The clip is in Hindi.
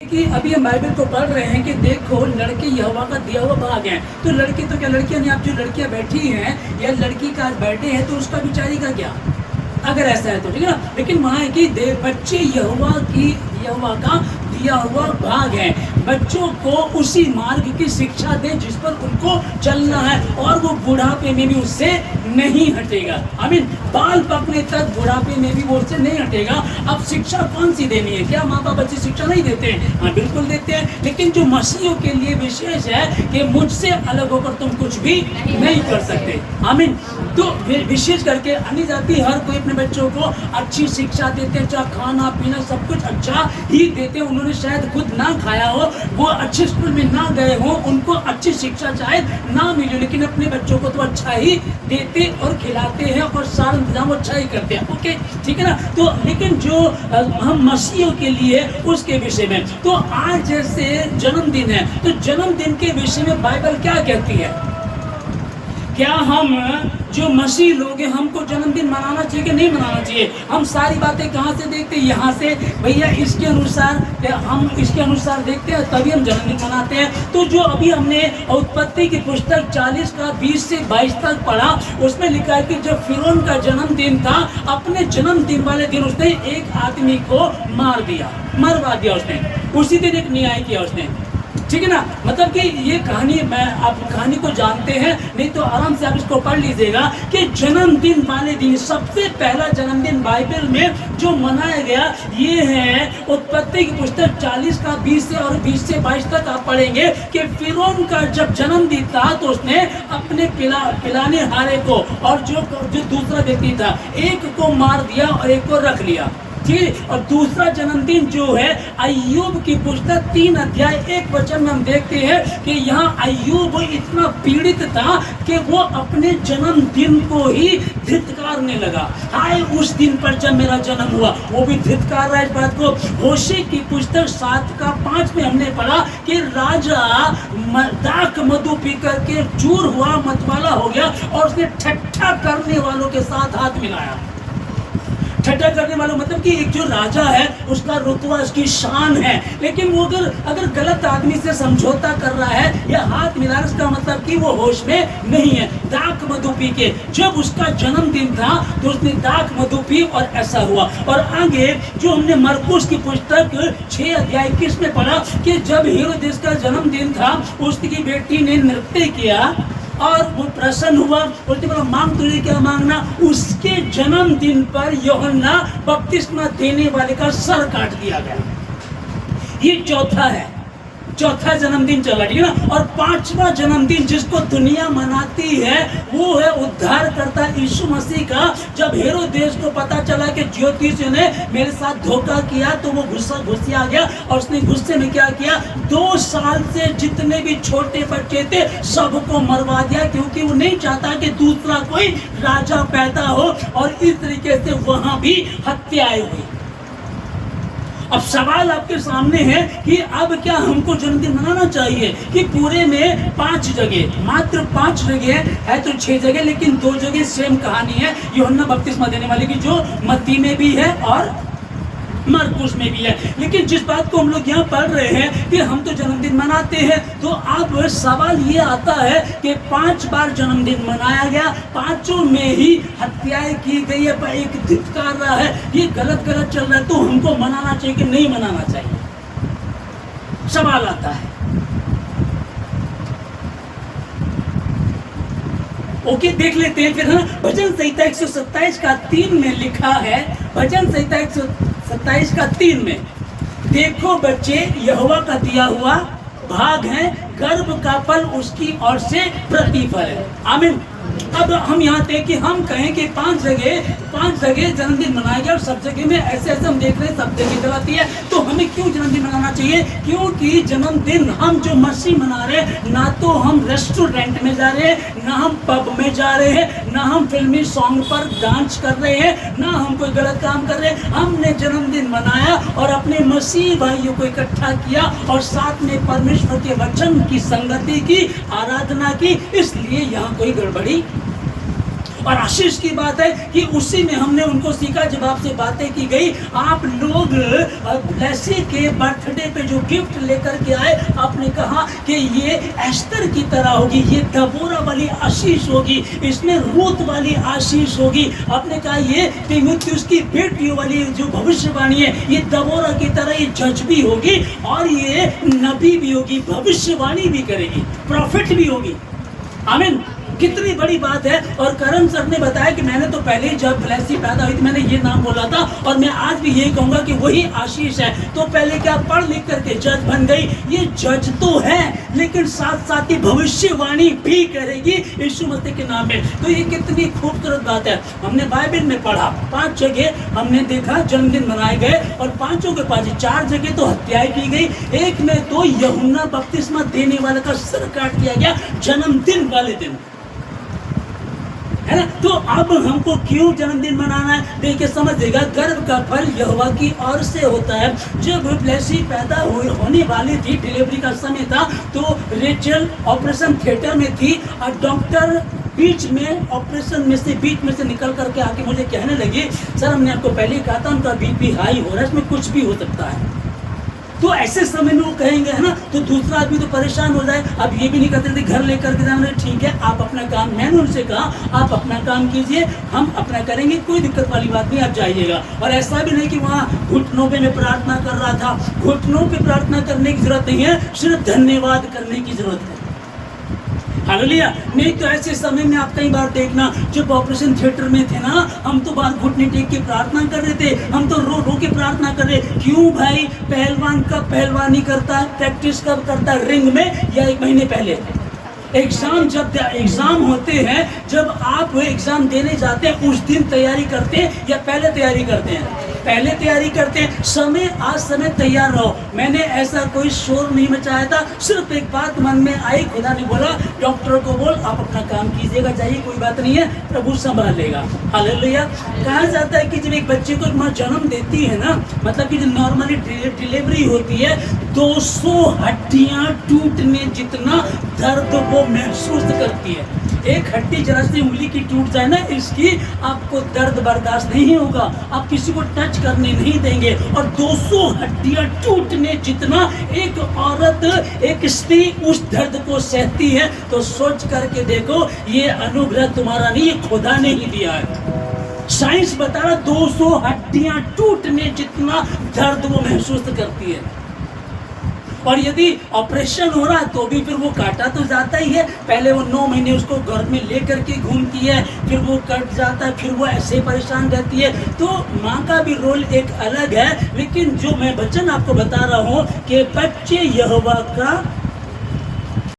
कि अभी हम बाइबल को पढ़ रहे हैं कि देखो लड़के यहोवा का दिया हुआ भाग है। तो लड़के तो क्या लड़कियां नहीं, आप जो लड़कियां बैठी हैं या लड़की का बैठे हैं तो उसका बिचारी का क्या, अगर ऐसा है तो ठीक है ना। लेकिन वहाँ है कि बच्चे यहोवा का दिया हुआ भाग है। बच्चों को उसी मार्ग की शिक्षा दे जिस पर उनको चलना है, और वो बुढ़ापे में भी उससे नहीं हटेगा। आमीन। बाल पकने तक बुढ़ापे में भी वो उससे नहीं हटेगा। अब शिक्षा कौन सी देनी है? क्या माँ बाप अच्छी शिक्षा नहीं देते हैं? हाँ बिल्कुल देते हैं। लेकिन जो मसीहियों के लिए विशेष है कि मुझसे अलग होकर तुम कुछ भी नहीं कर सकते। आमीन। तो विशेष करके अन्य जाति हर कोई अपने बच्चों को अच्छी शिक्षा देते हैं, चाहे खाना पीना सब कुछ अच्छा ही देते हैं। उन्होंने शायद खुद ना खाया हो, वो अच्छे स्कूल में ना गए हो, उनको अच्छी शिक्षा शायद ना मिले, लेकिन अपने बच्चों को तो अच्छा ही देते और खिलाते हैं और सारा इंतजाम अच्छा ही करते हैं। ओके ठीक है ना। तो लेकिन जो हम मसीहियों के लिए उसके विषय में, तो आज जैसे जन्मदिन है तो जन्मदिन के विषय में बाइबल क्या कहती है? क्या हम जो मसीह लोग हैं हमको जन्मदिन मनाना चाहिए कि नहीं मनाना चाहिए? हम सारी बातें कहाँ से देखते हैं? यहाँ से भैया इसके अनुसार, हम इसके अनुसार देखते हैं तभी हम जन्मदिन मनाते हैं। तो जो अभी हमने उत्पत्ति की पुस्तक 40 का 20 से 22 तक पढ़ा, उसमें लिखा है कि जब फिरौन का जन्मदिन था, अपने जन्मदिन वाले दिन उसने एक आदमी को मार दिया, मरवा दिया उसने। उसी दिन एक न्याय किया उसने, ठीक है ना। मतलब कि ये कहानी, मैं आप कहानी को जानते हैं, नहीं तो आराम से आप इसको पढ़ लीजिएगा कि जन्मदिन वाले दिन, सबसे पहला जन्मदिन बाइबल में जो मनाया गया ये है उत्पत्ति की पुस्तक 40 का 20 से और 20 से 22 तक आप पढ़ेंगे कि फिरौन का जब जन्मदिन था तो उसने अपने पिलाने हारे को और जो दूसरा व्यक्ति था, एक को मार दिया और एक को रख लिया, ठीक। और दूसरा जन्मदिन जो है अय्यूब की पुस्तक 3 अध्याय 1 वचन में हम देखते हैं कि यहाँ अय्यूब इतना पीड़ित था कि वो अपने जन्मदिन को ही धिक्कारने लगा। हाय उस दिन पर जब मेरा जन्म हुआ, वो भी धिक्कार रहा है इस बात को। होशे की पुस्तक 7 का 5 में हमने पढ़ा कि राजा दाख मधु पी करके चूर हुआ, मतवाला हो गया और उसने ठट्ठा करने वालों के साथ हाथ मिलाया। ठट्ठा करने वालों मतलब कि एक जो राजा है उसका रुतबा, उसकी शान है, लेकिन वो अगर गलत आदमी से समझौता कर रहा है या हाथ मिला, इसका मतलब कि वो होश में नहीं है। दाख मधु पी के जब उसका जन्मदिन था तो उसने दाख मधु पी और ऐसा हुआ। और आगे जो हमने मरकुस की पुस्तक 6 अध्याय 21 में पढ़ा कि जब हेरोदेस का जन्मदिन था, उसकी बेटी ने नृत्य किया और वो प्रसन्न हुआ, उसने बोला मांग तुझे क्या मांगना। उसके जन्मदिन पर यूहन्ना बपतिस्मा देने वाले का सर काट दिया गया। ये चौथा जन्मदिन चला, ठीक है ना। और 5वां जन्मदिन जिसको दुनिया मनाती है वो है उद्धारकर्ता यीशु मसीह का। जब हेरोदेस को पता चला कि ज्योतिष ने मेरे साथ धोखा किया तो वो गुस्से आ गया और उसने गुस्से में क्या किया, 2 साल से जितने भी छोटे बच्चे थे सबको मरवा दिया, क्योंकि वो नहीं चाहता कि दूसरा कोई राजा पैदा हो। और इस तरीके से वहां भी हत्याएं हुई। अब सवाल आपके सामने है कि अब क्या हमको जन्मदिन मनाना चाहिए? कि पूरे में 5 जगह, मात्र 5 जगह है तो 6 जगह, लेकिन 2 जगह सेम कहानी है यूहन्ना बपतिस्मा देने वाले की, जो मत्ती में भी है और मरकुस में भी है। लेकिन जिस बात को हम लोग यहाँ पढ़ रहे हैं कि हम तो जन्मदिन मनाते हैं, तो अब सवाल ये आता है कि 5 बार जन्मदिन मनाया गया, 5 में ही हत्याएं की गई है, पर एक धिक्कार रहा है, ये गलत चल रहा है, तो हमको मनाना चाहिए कि नहीं मनाना चाहिए? सवाल आता है। ओके देख लेते हैं फिर। भजन संहिता 127 का 3 में लिखा है, भजन संहिता 127 का 3 में, देखो बच्चे यहोवा का दिया हुआ भाग है, गर्भ का फल उसकी ओर से प्रतिफल है। आमीन। अब हम यहाँ थे कि हम कहें कि 5 जगह जन्मदिन मनाया गया और सब जगह में ऐसे हम देख रहे हैं सब जगह गलती है, तो हमें क्यों जन्मदिन मनाना चाहिए? क्योंकि जन्मदिन हम जो मसीह मना रहे हैं, ना तो हम रेस्टोरेंट में जा रहे हैं, ना हम पब में जा रहे हैं, ना हम फिल्मी सॉन्ग पर डांस कर रहे हैं, ना हम कोई गलत काम कर रहे हैं। हमने जन्मदिन मनाया और अपने मसीह भाइयों को इकट्ठा किया और साथ में परमेश्वर के वचन की संगति की, आराधना की, इसलिए यहाँ कोई गड़बड़ी और आशीष की बात है कि उसी में हमने उनको सीखा जब आपसे बातें की गई। आप लोग ब्लेसी के बर्थडे पे जो गिफ्ट लेकर के आए, आपने कहा कि ये एस्तर की तरह होगी, ये दबोरा वाली आशीष होगी, इसमें रूत वाली आशीष होगी। आपने कहा ये तीमुथियुस की बेटियों वाली जो भविष्यवाणी है, ये दबोरा की तरह ये जज भी होगी और ये नबी भी होगी, भविष्यवाणी भी करेगी, प्रॉफिट भी होगी। आमीन। कितनी बड़ी बात है। और करण सर ने बताया कि मैंने तो पहले ही जब ब्लेसी पैदा हुई थी मैंने ये नाम बोला था और मैं आज भी यही कहूंगा कि वही आशीष है। तो पहले क्या पढ़ लिख करके जज बन गई, ये जज तो है लेकिन साथ साथ ही भविष्यवाणी भी करेगी यीशु मसीह के नाम में। तो ये कितनी खूबसूरत बात है। हमने बाइबल में पढ़ा 5 जगह हमने देखा जन्मदिन मनाए गए और 5 के 5 4 जगह तो हत्याएं की गई, एक में तो यूहन्ना बपतिस्मा देने वाले का सिर काट दिया गया जन्मदिन वाले दिन, है ना। तो अब हमको क्यों जन्मदिन मनाना है, देखिए समझिएगा। गर्भ का फल यहोवा की ओर से होता है। जब ब्लेसी पैदा होने वाली थी, डिलीवरी का समय था, तो रेचल ऑपरेशन थिएटर में थी और डॉक्टर बीच में ऑपरेशन में से बीच में से निकल करके आके मुझे कहने लगी, सर हमने आपको पहले कहा था उनका बीपी हाई हो रहा है, इसमें कुछ भी हो सकता है। तो ऐसे समय में वो कहेंगे, है ना, तो दूसरा आदमी तो परेशान हो जाए। अब ये भी नहीं कहते थे घर लेकर के जाना, ठीक है आप अपना काम, मैंने उनसे कहा आप अपना काम कीजिए, हम अपना करेंगे, कोई दिक्कत वाली बात नहीं, आप जाइएगा। और ऐसा भी नहीं कि वहाँ घुटनों पे मैं प्रार्थना कर रहा था, घुटनों पे प्रार्थना करने की जरूरत नहीं है, सिर्फ धन्यवाद करने की जरूरत है। हालेलुया। नहीं तो ऐसे समय में आप कई बार देखना, जब ऑपरेशन थिएटर में थे ना, हम तो बाहर घुटने टेक के प्रार्थना कर रहे थे, हम तो रो रो के प्रार्थना कर रहे। क्यों भाई, पहलवान कब पहलवानी करता है, प्रैक्टिस कब करता है, रिंग में या 1 महीने पहले। एग्जाम जब एग्जाम होते हैं, जब आप एग्जाम देने जाते हैं उस दिन तैयारी करते हैं या पहले तैयारी करते हैं, पहले तैयारी करते हैं। समय आज समय तैयार रहो। मैंने ऐसा कोई शोर नहीं मचाया था, सिर्फ एक बात मन में आई, खुदा ने बोला डॉक्टर को बोल आप अपना काम कीजिएगा, जाइए कोई बात नहीं है, प्रभु संभाल लेगा। हालेलुया। कहा जाता है कि जब एक बच्चे को माँ जन्म देती है ना, मतलब कि जो नॉर्मली डिलीवरी होती है, 200 हड्डियां टूटने जितना दर्द वो महसूस करती है। एक हड्डी जरा सी उंगली की टूट जाए ना, इसकी आपको दर्द बर्दाश्त नहीं होगा, आप किसी को टच करने नहीं देंगे। और 200 हड्डियां टूटने जितना एक औरत, एक स्त्री उस दर्द को सहती है। तो सोच करके देखो, ये अनुग्रह तुम्हारा नहीं, ये खुदा ने ही दिया है। साइंस बता रहा 200 हड्डियां टूटने जितना दर्द वो महसूस करती है। और यदि ऑपरेशन हो रहा है तो भी फिर वो काटा तो जाता ही है। पहले वो 9 महीने उसको घर में लेकर के घूमती है, फिर वो कट जाता है, फिर वो ऐसे परेशान रहती है। तो माँ का भी रोल एक अलग है। लेकिन जो मैं वचन आपको बता रहा हूँ कि बच्चे यहोवा का